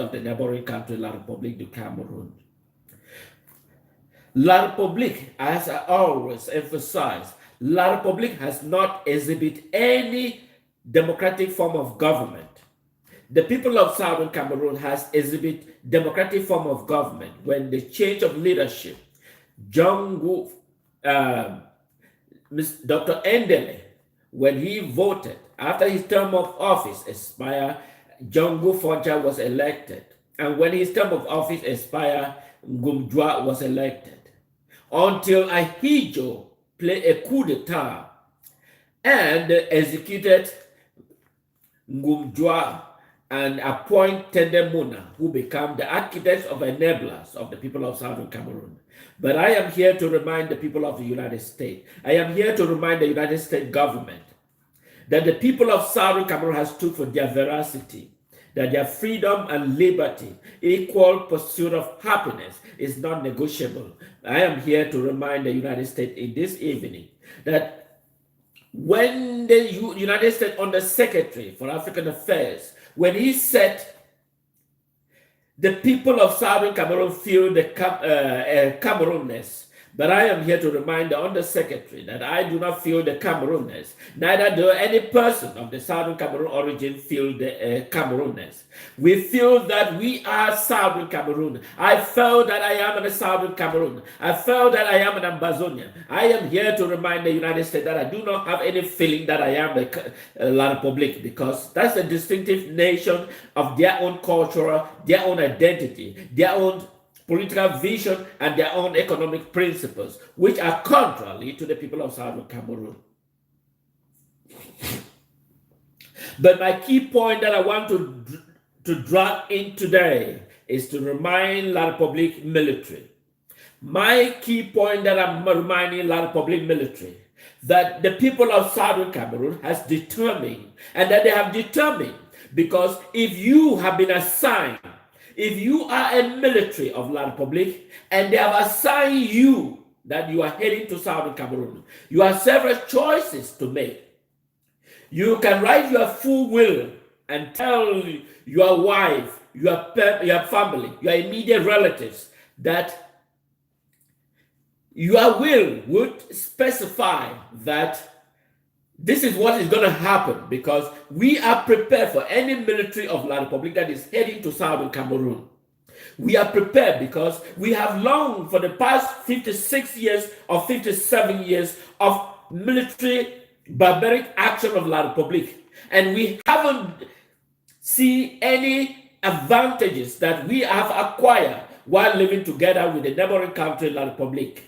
of the neighboring country, La République du Cameroon. La République, as I always emphasize, La République has not exhibited any democratic form of government. The people of Southern Cameroon has exhibited democratic form of government when the change of leadership, Dr. Endele, when he voted, after his term of office expired, Jongo Foncha was elected. And when his term of office expired, Ngumjwa was elected. Until Ahijo played a coup d'etat and executed Ngumjwa and appoint Tendemuna, who became the architects of enablers of the people of Southern Cameroon. But I am here to remind the people of the United States, I am here to remind the United States government that the people of Southern Cameroon has stood for their veracity, that their freedom and liberty, equal pursuit of happiness is not negotiable. I am here to remind the United States in this evening that when the United States Undersecretary for African Affairs, when he said the people of Southern Cameroon feel the Cameroonness, but I am here to remind the Undersecretary that I do not feel the Cameroonness. Neither do any person of the Southern Cameroon origin feel the Cameroonness. We feel that we are Southern Cameroon. I felt that I am in the Southern Cameroon. I felt that I am an AMBAZONIA. I am here to remind the United States that I do not have any feeling that I am La République, because that's a distinctive nation of their own culture, their own identity, their own political vision, and their own economic principles, which are contrary to the people of Southern Cameroon. But my key point that I want to drag in today is to remind La République military. My key point that I'm reminding La République military, that the people of Southern Cameroon has determined, and that they have determined, because if you have been assigned, if you are a military of La République and they have assigned you that you are heading to Southern Cameroon, you have several choices to make. You can write your full will and tell your wife, your family, your immediate relatives that your will would specify that this is what is going to happen, because we are prepared for any military of La République that is heading to Southern Cameroon. We are prepared because we have longed for the past 56 years or 57 years of military barbaric action of La République. And we haven't seen any advantages that we have acquired while living together with the neighboring country, La République.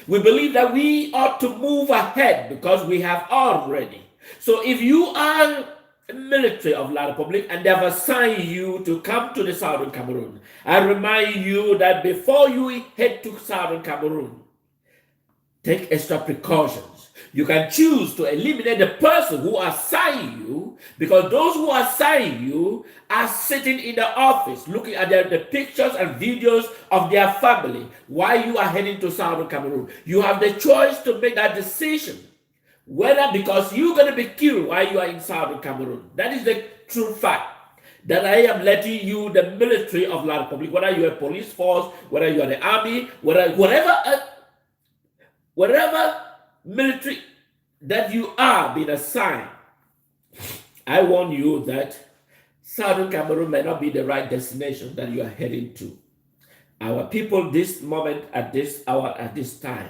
We believe that we ought to move ahead because we have already. So if you are a military of La République and they have assigned you to come to the Southern Cameroon, I remind you that before you head to Southern Cameroon, take extra precautions. You can choose to eliminate the person who assigned you, because those who assign you are sitting in the office looking at the pictures and videos of their family while you are heading to Southern Cameroon. You have the choice to make that decision, whether because you're going to be killed while you are in Southern Cameroon. That is the true fact. That I am letting you, the military of La République, whether you're a police force, whether you're the army, whatever military that you are being assigned, I warn you that Southern Cameroon may not be the right destination that you are heading to. Our people, this moment, at this hour, at this time,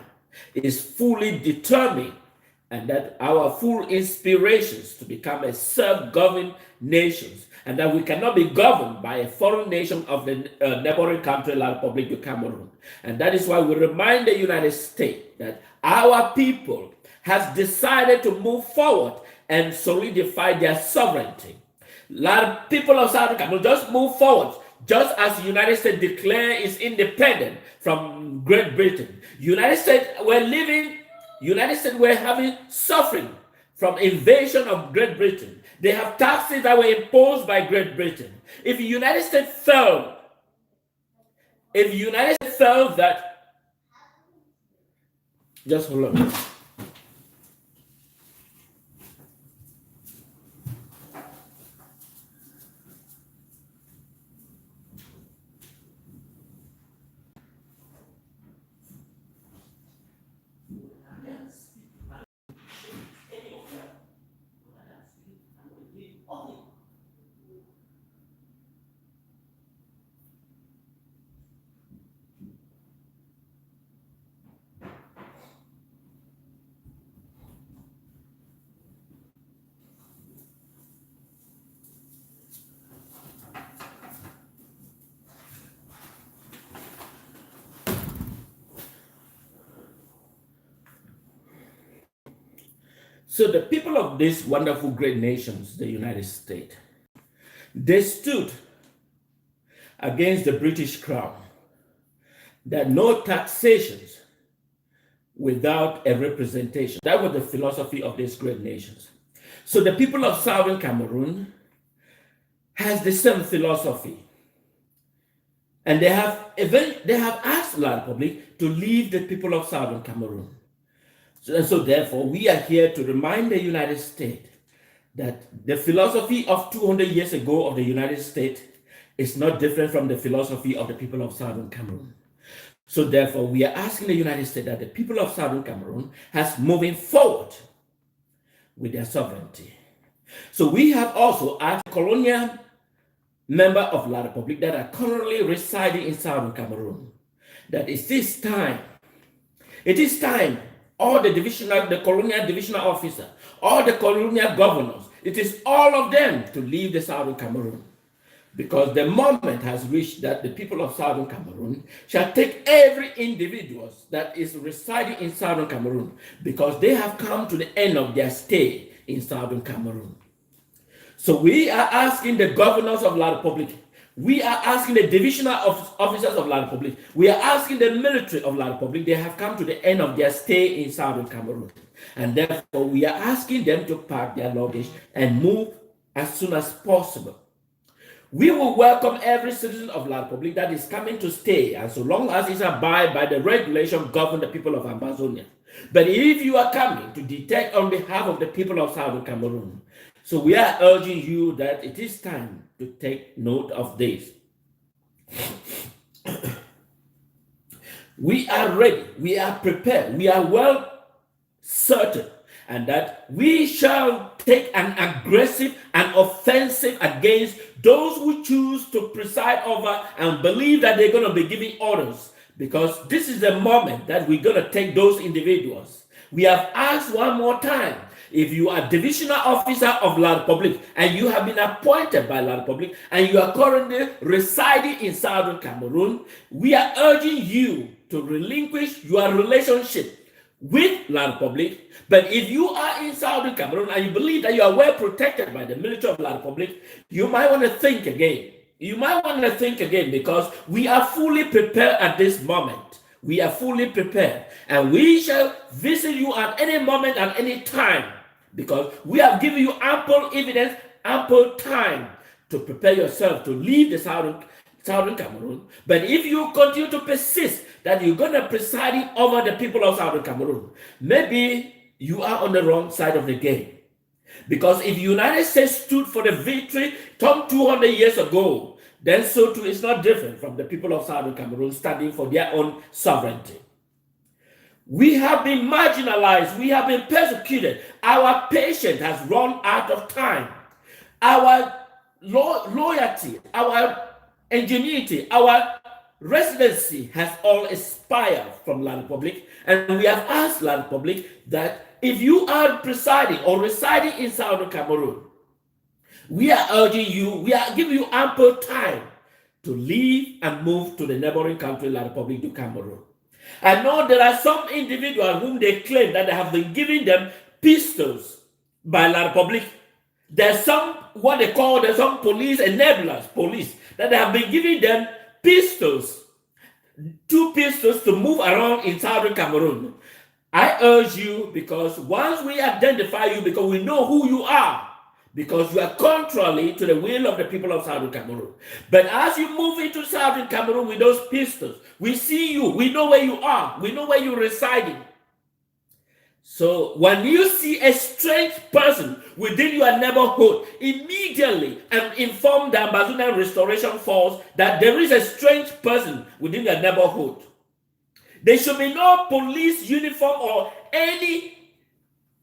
is fully determined, and that our full inspirations to become a self-governed nation, and that we cannot be governed by a foreign nation of the neighboring country, La République du Cameroon. And that is why we remind the United States that our people has decided to move forward and solidify their sovereignty. People of Southern Cameroon just move forward, just as the United States declared its independence from Great Britain. United States were having suffering from invasion of Great Britain. They have taxes that were imposed by Great Britain. If the United States felt that, just hold on. So the people of these wonderful great nations, the United States, they stood against the British crown that no taxations without a representation. That was the philosophy of these great nations. So the people of Southern Cameroon has the same philosophy. And they have asked La Republique to leave the people of Southern Cameroon. So therefore, we are here to remind the United States that the philosophy of 200 years ago of the United States is not different from the philosophy of the people of Southern Cameroon. So therefore, we are asking the United States that the people of Southern Cameroon has moving forward with their sovereignty. So we have also asked colonial member of La Republique that are currently residing in Southern Cameroon that it is time, all the colonial divisional officer, all the colonial governors, it is all of them to leave the Southern Cameroon. Because the moment has reached that the people of Southern Cameroon shall take every individual that is residing in Southern Cameroon, because they have come to the end of their stay in Southern Cameroon. So we are asking the governors of La Republique, we are asking the divisional officers of La Republique, we are asking the military of La Republique, they have come to the end of their stay in Southern Cameroon. And therefore, we are asking them to pack their luggage and move as soon as possible. We will welcome every citizen of La Republique that is coming to stay, and so long as it abides by the regulation governing the people of AMBAZONIA. But if you are coming to detect on behalf of the people of Southern Cameroon, so we are urging you that it is time to take note of this. We are ready, we are prepared, we are well certain, and that we shall take an aggressive and offensive against those who choose to preside over and believe that they're going to be giving orders, because this is the moment that we're going to take those individuals. We have asked one more time, if you are divisional officer of La Republique and you have been appointed by La Republique and you are currently residing in Southern Cameroon, we are urging you to relinquish your relationship with La Republique. But if you are in Southern Cameroon and you believe that you are well protected by the military of La Republique, you might want to think again. You might want to think again, because we are fully prepared at this moment. We are fully prepared, and we shall visit you at any moment, at any time, because we have given you ample evidence, ample time to prepare yourself to leave the Southern Cameroon. But if you continue to persist that you're going to preside over the people of Southern Cameroon, maybe you are on the wrong side of the game. Because if the United States stood for the victory 200 years ago, then so too is not different from the people of Southern Cameroon standing for their own sovereignty. We have been marginalized. We have been persecuted. Our patience has run out of time. Our loyalty, our ingenuity, our residency has all expired from La Republique. And we have asked La Republique that if you are presiding or residing in Southern Cameroon, we are urging you, we are giving you ample time to leave and move to the neighboring country, La Republique du Cameroon. I know there are some individuals whom they claim that they have been giving them pistols by La Republique. There's some, what they call, there's some police enablers, that they have been giving them pistols, 2 pistols to move around in Southern Cameroon. I urge you, because once we identify you, because we know who you are, because you are contrary to the will of the people of Southern Cameroon. But as you move into Southern Cameroon with those pistols, we see you, we know where you are, we know where you're residing. So when you see a strange person within your neighborhood, immediately inform the Ambazonian Restoration Force that there is a strange person within your neighborhood. There should be no police uniform or any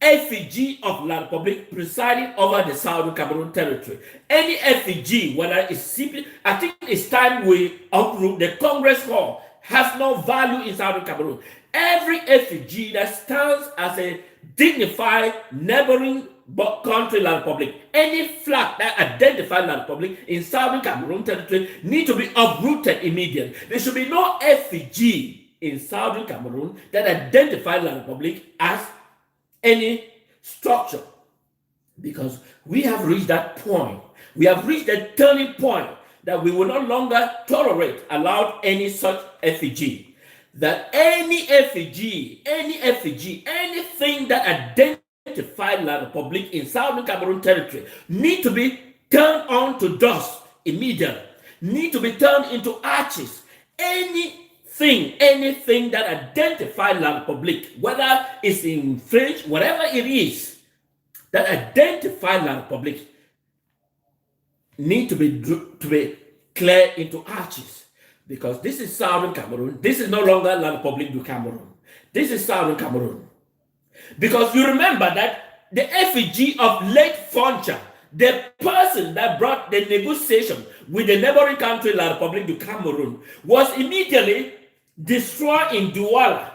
effigy of La Republique presiding over the Southern Cameroon territory. Any effigy, whether it's simply, I think it's time we uproot the Congress Hall, has no value in Southern Cameroon. Every effigy that stands as a dignified neighboring country, La Republique, any flag that identifies La Republique in Southern Cameroon territory need to be uprooted immediately. There should be no effigy in Southern Cameroon that identifies La Republique as any structure, because we have reached that point. We have reached a turning point that we will no longer allow any such effigy. That any effigy, anything that identifies La Republique in Southern Cameroon territory need to be turned on to dust immediately, need to be turned into ashes. Anything that identifies La Republique, whether it's in French, whatever it is, that identifies La Republique, need to be cleared into ashes. Because this is Southern Cameroon. This is no longer La Republique du Cameroon. This is Southern Cameroon. Because you remember that the effigy of late Foncha, the person that brought the negotiation with the neighboring country, La Republique du Cameroon, was immediately destroyed in Douala.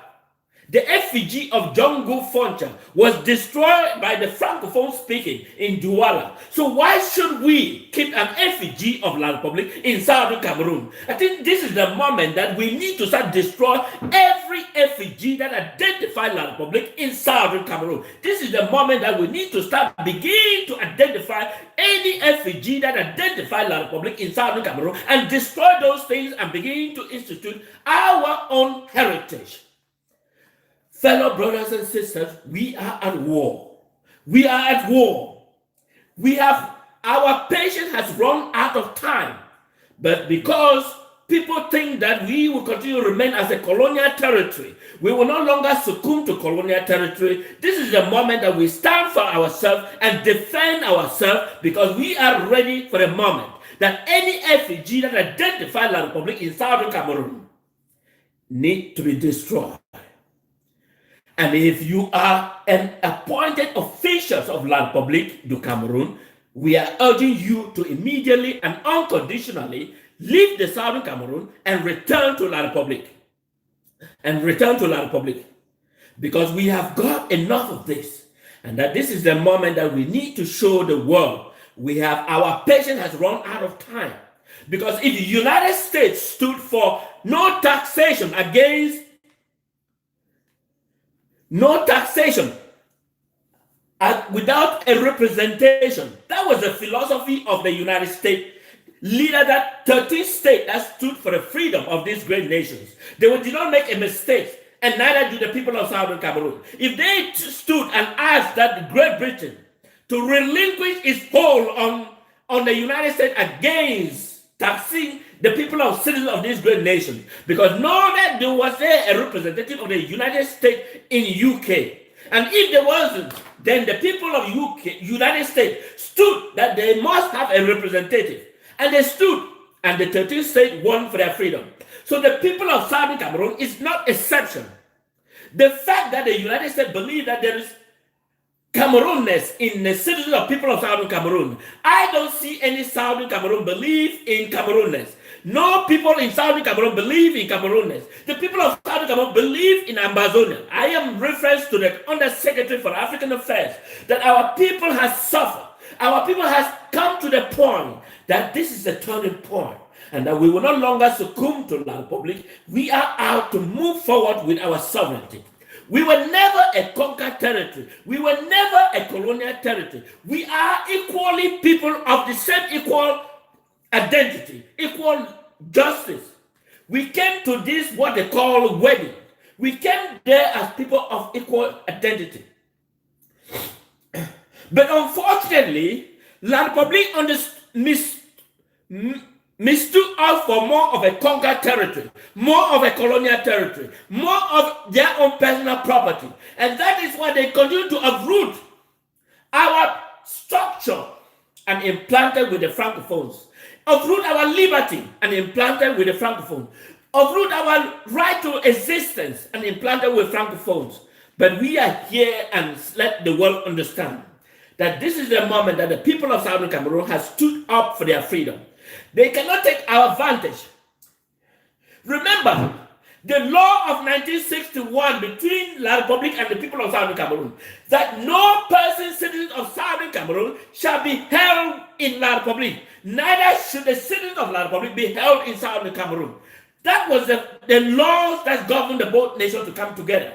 The effigy of Jongo Foncha was destroyed by the Francophone speaking in Douala. So why should we keep an effigy of La Republique in Southern Cameroon? I think this is the moment that we need to start destroying every effigy that identifies La Republique in Southern Cameroon. This is the moment that we need to start begin to identify any effigy that identifies La Republique in Southern Cameroon and destroy those things and begin to institute our own heritage. Fellow brothers and sisters, we are at war. We are at war. Our patience has run out of time. But because people think that we will continue to remain as a colonial territory, we will no longer succumb to colonial territory. This is the moment that we stand for ourselves and defend ourselves, because we are ready for the moment that any effigy that identifies La Republique in Southern Cameroon need to be destroyed. And if you are an appointed officials of La Republique du Cameroon, we are urging you to immediately and unconditionally leave the Southern Cameroon and return to La Republique. Because we have got enough of this. And that this is the moment that we need to show the world our patience has run out of time. Because if the United States stood for no taxation without a representation. That was the philosophy of the United States leader, that 13 states that stood for the freedom of these great nations. They did not make a mistake, and neither do the people of Southern Cameroon. If they stood and asked that Great Britain to relinquish its hold on the United States against taxing the people of citizens of these great nations, because that there was a representative of the United States in UK, and if there wasn't, then the people of United States stood that they must have a representative, and they stood, and the 13 states won for their freedom. So the people of Southern Cameroon is not exception. The fact that the United States believe that there is Cameroonness in the citizens of people of Southern Cameroon, I don't see any Southern Cameroon believe in Cameroonness. No people in Southern Cameroon believe in Cameroonness. The people of Southern Cameroon believe in AMBAZONIA. I am reference to the Undersecretary for African Affairs, that our people has suffered. Our people has come to the point that this is the turning point, and that we will no longer succumb to La Republique. We are out to move forward with our sovereignty. We were never a conquered territory. We were never a colonial territory. We are equally people of the same equal identity, equal justice. We came to this, what they call wedding. We came there as people of equal identity. But unfortunately, La Republique mistook us for more of a conquered territory, more of a colonial territory, more of their own personal property. And that is why they continue to uproot our structure and implant it with the Francophones, uproot our liberty and implant it with the Francophones, uproot our right to existence and implant it with Francophones. But we are here, and let the world understand that this is the moment that the people of Southern Cameroon have stood up for their freedom. They cannot take our advantage. Remember, the law of 1961 between La Republique and the people of Southern Cameroon, that no person, citizen of Southern Cameroon, shall be held in La Republique. Neither should the citizens of La Republique be held in Southern Cameroon. That was the laws that govern the both nations to come together.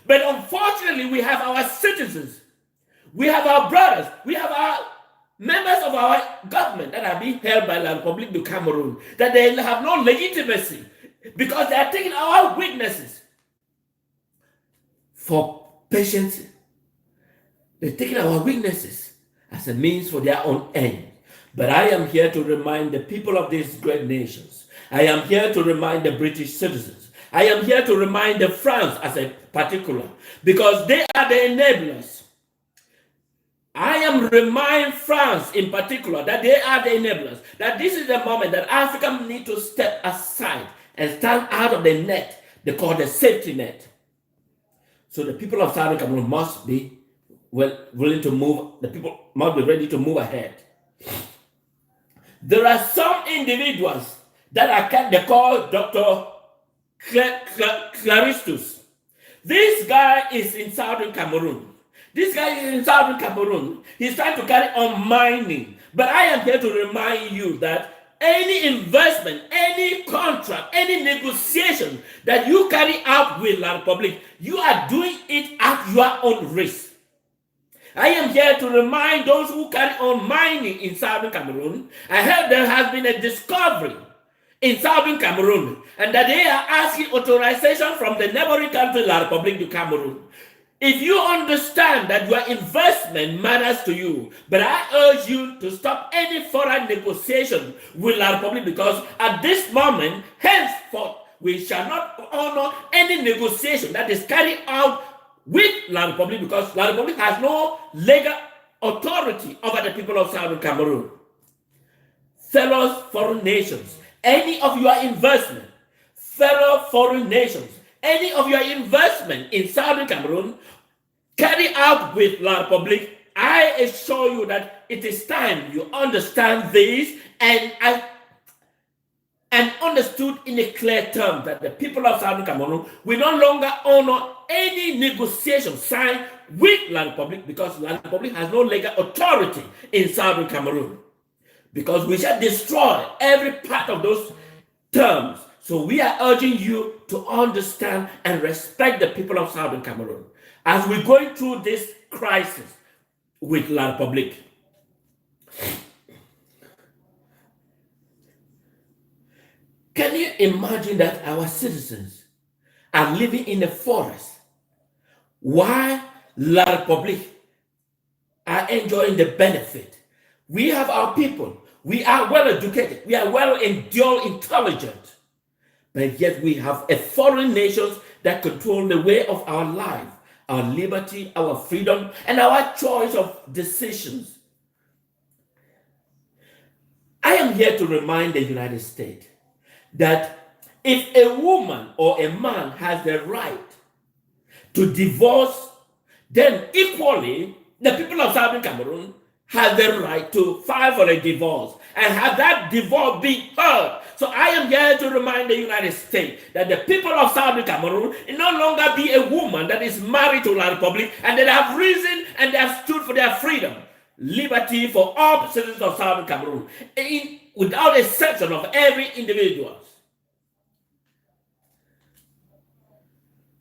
But unfortunately, we have our citizens We have our brothers. We have our members of our government that are being held by the Republique du Cameroon, that they have no legitimacy because they are taking our weaknesses for patience. They're taking our weaknesses as a means for their own end. But I am here to remind the people of these great nations. I am here to remind the British citizens. I am here to remind the France as a particular, because they are the enablers. I am reminding France in particular that they are the enablers, that this is the moment that Africa need to step aside and stand out of the net they call the safety net. So the people of Southern Cameroon must be willing to move, the people must be ready to move ahead. There are some individuals that they call Dr. Claristus. This guy is in Southern Cameroon. This guy is in Southern Cameroon. He's trying to carry on mining. But I am here to remind you that any investment, any contract, any negotiation that you carry out with La Republique, you are doing it at your own risk. I am here to remind those who carry on mining in Southern Cameroon. I heard there has been a discovery in Southern Cameroon, and that they are asking authorization from the neighboring country, La Republique du Cameroon. If you understand that your investment matters to you, but I urge you to stop any foreign negotiation with La Republique, because at this moment, henceforth, we shall not honor any negotiation that is carried out with La Republique, because La Republique has no legal authority over the people of Southern Cameroon. Fellow foreign nations, any of your investment, fellow foreign nations, any of your investment in Southern Cameroon carry out with La Republique, I assure you that it is time you understand this and understood in a clear term that the people of Southern Cameroon will no longer honor any negotiation signed with La Republique, because La Republique has no legal authority in Southern Cameroon. Because we shall destroy every part of those terms. So we are urging you to understand and respect the people of Southern Cameroon as we're going through this crisis with La Republique. Can you imagine that our citizens are living in the forest while La Republique are enjoying the benefit? We have our people. We are well educated. We are well endowed, intelligent. But yet we have a foreign nations that control the way of our life, our liberty, our freedom, and our choice of decisions. I am here to remind the United States that if a woman or a man has the right to divorce, then equally the people of Southern Cameroon have the right to file for a divorce and have that divorce be heard. So I am here to remind the United States that the people of Southern Cameroon will no longer be a woman that is married to La Republique, and they have risen and they have stood for their freedom, liberty for all citizens of Southern Cameroon, without exception of every individual.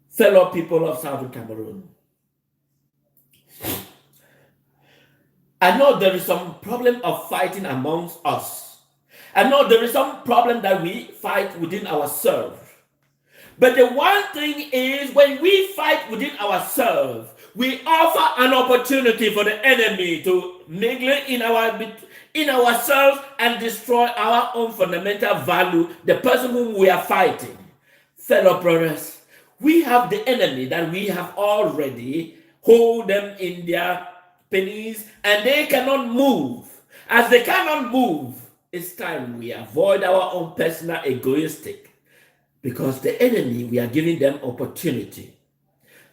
Fellow people of Southern Cameroon, I know there is some problem of fighting amongst us. I know there is some problem that we fight within ourselves. But the one thing is, when we fight within ourselves, we offer an opportunity for the enemy to mingle in ourselves and destroy our own fundamental value, the person whom we are fighting. Fellow brothers, we have the enemy that we have already hold them in their pennies, and they cannot move. As they cannot move, it's time we avoid our own personal egoistic, because the enemy, we are giving them opportunity.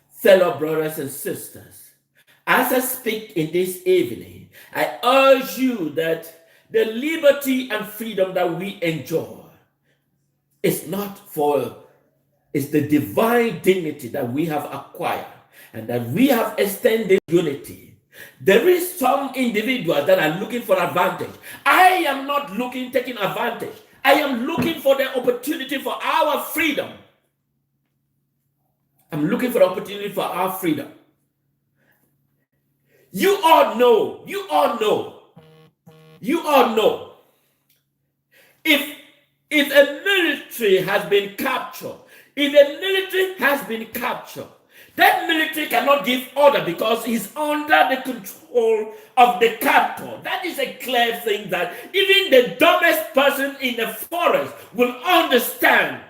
Fellow brothers and sisters, as I speak in this evening, I urge you that the liberty and freedom that we enjoy is it's the divine dignity that we have acquired, and that we have extended unity. There is some individuals that are looking for advantage. I am not taking advantage. I am looking for the opportunity for our freedom. I'm looking for the opportunity for our freedom. You all know. If a military has been captured, that military cannot give order because he's under the control of the captor. That is a clear thing that even the dumbest person in the forest will understand.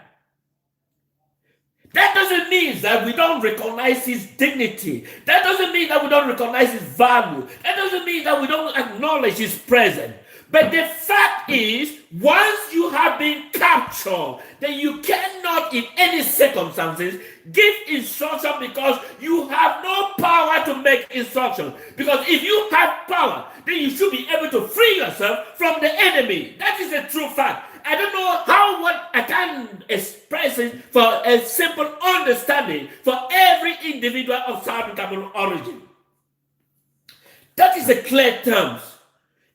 That doesn't mean that we don't recognize his dignity. That doesn't mean that we don't recognize his value. That doesn't mean that we don't acknowledge his presence. But the fact is, once you have been captured, then you cannot in any circumstances give instruction because you have no power to make instruction. Because if you have power, then you should be able to free yourself from the enemy. That is a true fact. I don't know what I can express it for a simple understanding for every individual of Southern Cameroon origin. That is a clear terms.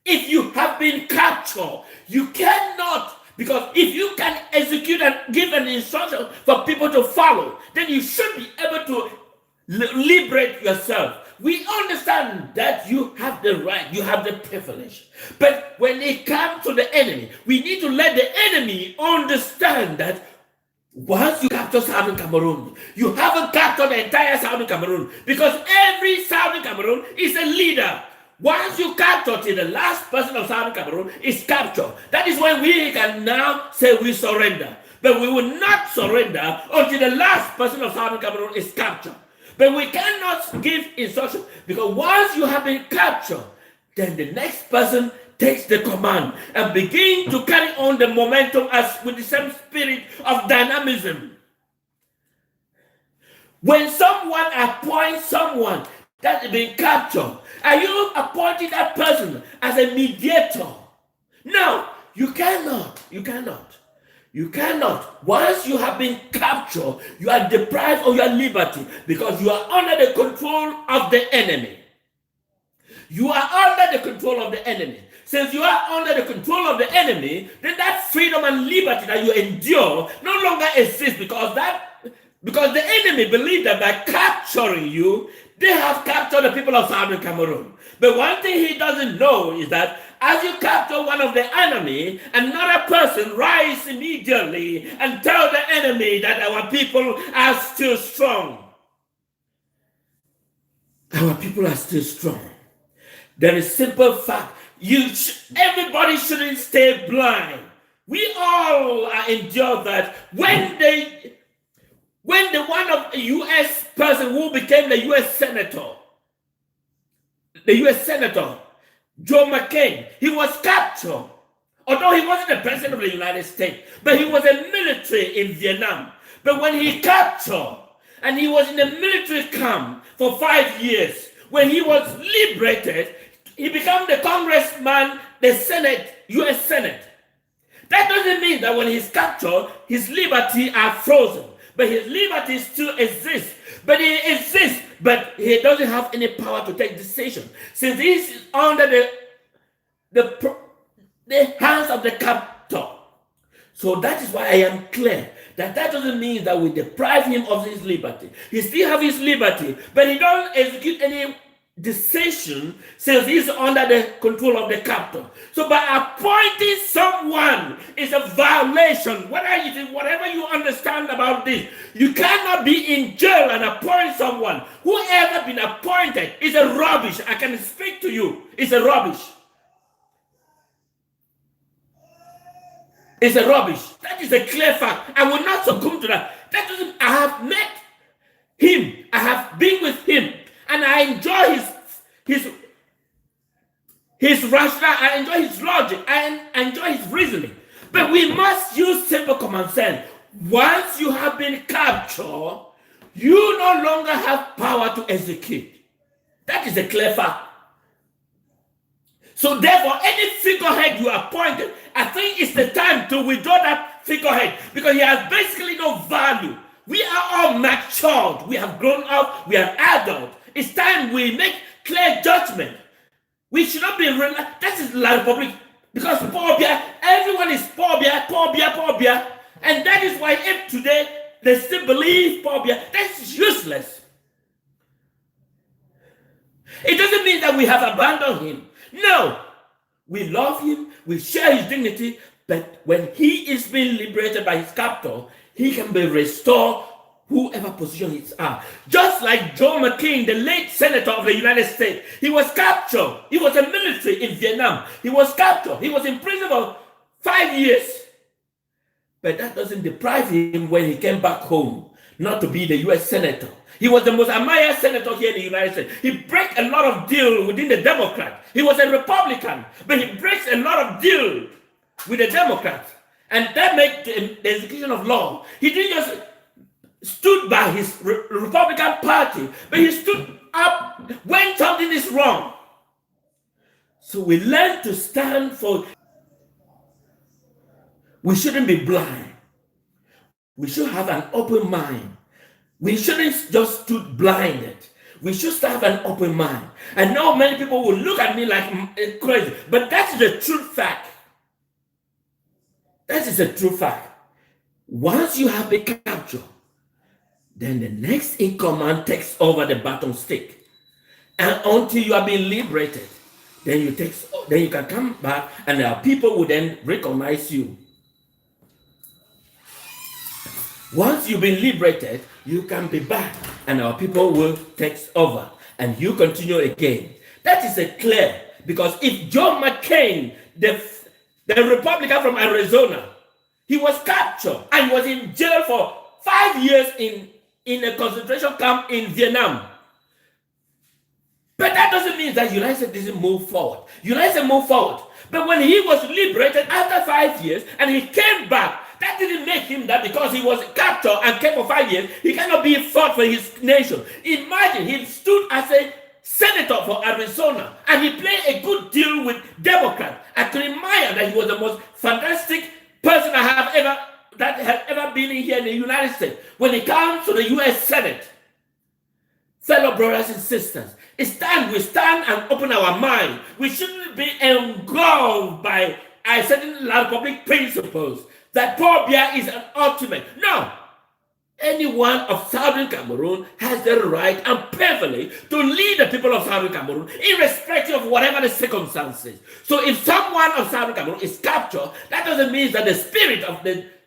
If you have been captured, you cannot, because if you can execute and give an instruction for people to follow, then you should be able to liberate yourself. We understand that you have the right, you have the privilege. But when it comes to the enemy, we need to let the enemy understand that once you capture Southern Cameroon, you haven't captured the entire Southern Cameroon, because every Southern Cameroon is a leader. Once you capture till the last person of Southern Cameroon is captured, that is when we can now say we surrender. But we will not surrender until the last person of Southern Cameroon is captured. But we cannot give instruction, because once you have been captured, then the next person takes the command and begin to carry on the momentum as with the same spirit of dynamism. When someone appoints someone that has been captured, are you appointing that person as a mediator? No, you cannot. Once you have been captured, you are deprived of your liberty because you are under the control of the enemy. Since you are under the control of the enemy, then that freedom and liberty that you endure no longer exists, because the enemy believe that by capturing you, they have captured the people of Southern Cameroon. But one thing he doesn't know is that as you capture one of the enemy, another person rise immediately and tell the enemy that our people are still strong. Our people are still strong. There is simple fact. Everybody shouldn't stay blind. We all are endured that when the one of the U.S. person who became the U.S. Senator, Joe McCain, he was captured. Although he wasn't the president of the United States, but he was a military in Vietnam. But when he captured, and he was in a military camp for 5 years, when he was liberated, he became the congressman, the Senate, U.S. Senate. That doesn't mean that when he's captured, his liberty are frozen. But his liberty still exists. But he exists, but he doesn't have any power to take decision. Since he's under the hands of the captor. So that is why I am clear that doesn't mean that we deprive him of his liberty. He still have his liberty, but he don't execute any decision since he's under the control of the captor. So by appointing someone is a violation. Whatever you understand about this, you cannot be in jail and appoint someone. Whoever been appointed is a rubbish. I can speak to you. It's a rubbish. It's a rubbish. That is a clear fact. I will not succumb to that. I have met him. I have been with him. And I enjoy his rationale, I enjoy his logic, I enjoy his reasoning. But we must use simple common sense. Once you have been captured, you no longer have power to execute. That is a clear fact. So therefore, any figurehead you appointed, I think it's the time to withdraw that figurehead, because he has basically no value. We are all matured. We have grown up. We are adults. It's time we make clear judgment. We should not be that is La Republique, because everyone is poor, and that is why if today they still believe poor, that's useless. It doesn't mean that we have abandoned him. No, we love him, we share his dignity, but when he is being liberated by his captor, he can be restored whoever position he's at. Just like John McCain, the late senator of the United States, he was captured. He was a military in Vietnam. He was captured. He was in prison for 5 years. But that doesn't deprive him when he came back home not to be the U.S. senator. He was the most admired senator here in the United States. He breaks a lot of deals within the Democrats. He was a Republican, but he breaks a lot of deals with the Democrats. And that makes the execution of law. He didn't just stood by his Republican Party, but he stood up when something is wrong. So we learn to stand for. We shouldn't be blind. We should have an open mind. We shouldn't just stood blinded. We should have an open mind. I know many people will look at me like crazy, but that's the true fact. That is the true fact. Once you have been captured, then the next in command takes over the baton stick. And until you are being liberated, then you can come back and our people will then recognize you. Once you've been liberated, you can be back and our people will take over and you continue again. That is a clear, because if John McCain, the Republican from Arizona, he was captured and was in jail for 5 years in a concentration camp in Vietnam. But that doesn't mean that United States didn't move forward. United States moved forward. But when he was liberated after 5 years and he came back, that didn't make him that because he was captured and kept for 5 years, he cannot be fought for his nation. Imagine he stood as a senator for Arizona and he played a good deal with Democrats. I can admire that he was the most fantastic person that had ever been in here in the United States. When it comes to the U.S. Senate, fellow brothers and sisters, we stand and open our mind. We shouldn't be engulfed by a certain Republique principles that Paul Biya is an ultimate. No. Anyone of Southern Cameroon has the right and privilege to lead the people of Southern Cameroon, irrespective of whatever the circumstances. So if someone of Southern Cameroon is captured, that doesn't mean that the spirit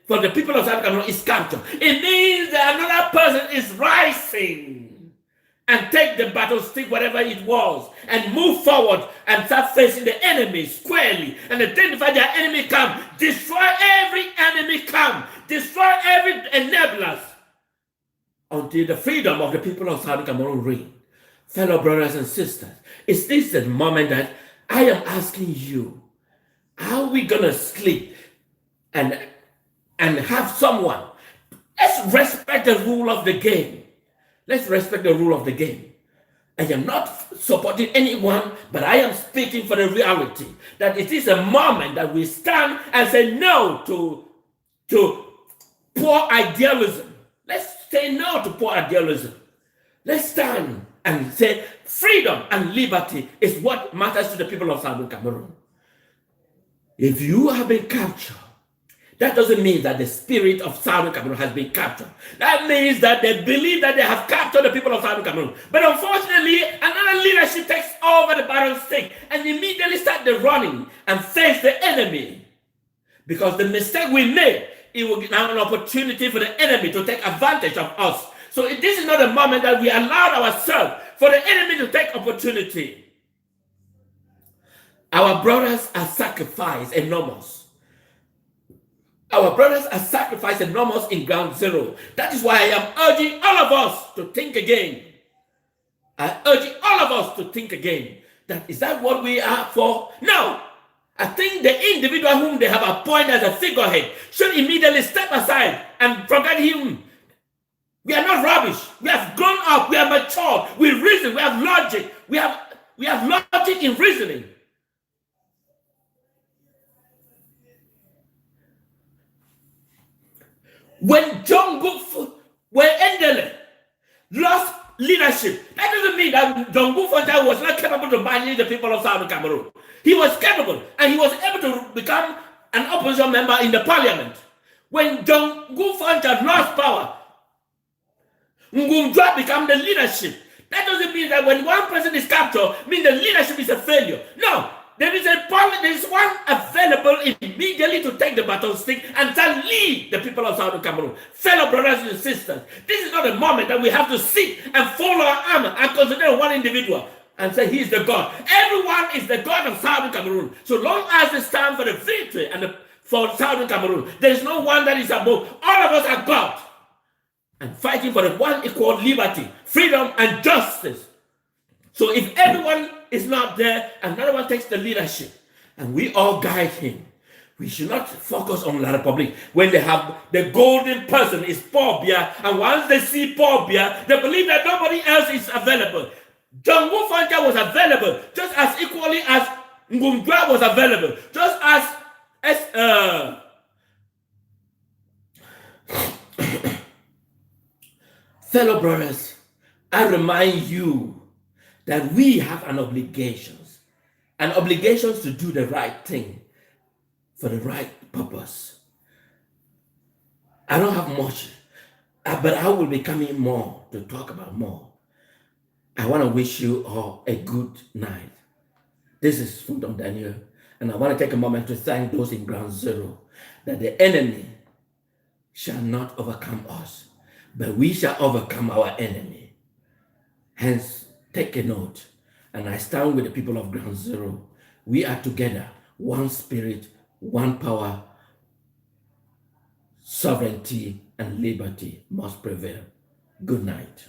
for the people of Southern Cameroon is captured. It means that another person is rising and take the battle stick, whatever it was, and move forward and start facing the enemy squarely and identify their enemy camp, destroy every enemy camp, destroy every enablers until the freedom of the people of Southern Cameroon reign. Fellow brothers and sisters, is this the moment that I am asking you, how are we going to sleep and have someone? Let's respect the rule of the game. Let's respect the rule of the game. I am not supporting anyone, but I am speaking for the reality that it is a moment that we stand and say no to poor idealism. Let's say no to poor idealism. Let's stand and say freedom and liberty is what matters to the people of Southern Cameroon. If you have been captured, that doesn't mean that the spirit of Southern Cameroon has been captured. That means that they believe that they have captured the people of Southern Cameroon. But unfortunately, another leadership takes over the battle stick and immediately start the running and face the enemy. Because the mistake we made, it will give an opportunity for the enemy to take advantage of us. So this is not a moment that we allow ourselves for the enemy to take opportunity. Our brothers are sacrificed enormous. Our brothers are sacrificed enormous in ground zero. That is why I am urging all of us to think again. I urge all of us to think again. Is that what we are for? No. I think the individual whom they have appointed as a figurehead should immediately step aside and forget him. We are not rubbish. We have grown up. We are matured. We reason. We have logic. We have logic in reasoning. When Endele lost leadership, that doesn't mean that John Gufanta was not capable to manage the people of Southern Cameroon. He was capable, and he was able to become an opposition member in the parliament. When John Gufanta lost power, Ngumjwa became the leadership. That doesn't mean that when one person is captured, means the leadership is a failure. No, there is one available immediately to take the baton stick and to lead the people of Southern Cameroon. Fellow brothers and sisters, this is not a moment that we have to sit and fold our arm and consider one individual and say he is the God. Everyone is the God of Southern Cameroon. So long as they stand for the victory and for Southern Cameroon, there is no one that is above. All of us are God. And fighting for the one equal liberty, freedom, and justice. So if everyone is not there, another one takes the leadership, and we all guide him. We should not focus on La Republique when they have the golden person is Paul Biya, and once they see Paul Biya, they believe that nobody else is available. John Wufanja was available, just as equally as Ngumjwa was available, just as fellow brothers, I remind you that we have an obligation to do the right thing for the right purpose. I don't have much, but I will be coming more to talk about more. I want to wish you all a good night. This is Fundam Daniel, and I want to take a moment to thank those in Ground Zero, that the enemy shall not overcome us, but we shall overcome our enemy. Hence, take a note. And I stand with the people of Ground Zero. We are together, one spirit, one power. Sovereignty and liberty must prevail. Good night.